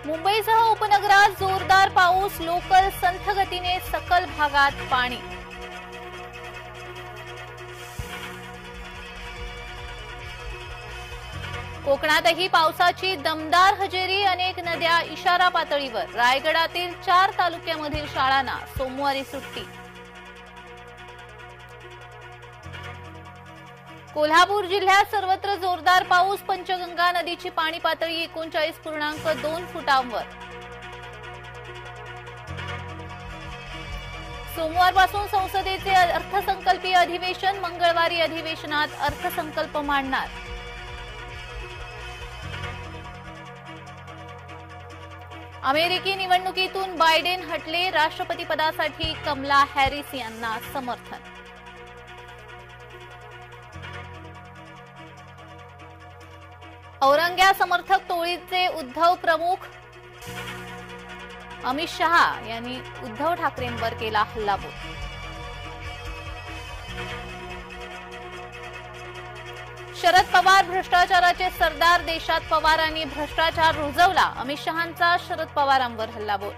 मुंबईसह उपनगरात जोरदार पाऊस, लोकल संथ गतीने सकल भागात पाणी। कोकणातही पावसाची दमदार हजेरी, अनेक नद्या इशारा पातळीवर। रायगडातील 4 तालुक्यामधील शाळांना सोमवारी सुट्टी। कोल्हापूर जिल्ह्यात सर्वत्र जोरदार पाऊस, पंचगंगा नदीची पाणी पातळी 39.2 फुटांवर। सोमवारपासून संसदेचे अर्थसंकल्पीय अधिवेशन, मंगळवारी अधिवेशनात अर्थसंकल्प मांडणार। अमेरिकी निवडणुकीतून बायडेन हटले, राष्ट्रपतीपदासाठी कमला हॅरिस यांना समर्थन। औरंग्या समर्थक टोळीचे उद्धव प्रमुख, अमित शहा यांनी उद्धव ठाकरेंवर केला हल्लाबोल। शरद पवार भ्रष्टाचाराचे सरदार, देशात पवारांनी भ्रष्टाचार रुजवला, अमित शहांचा शरद पवारांवर हल्लाबोल।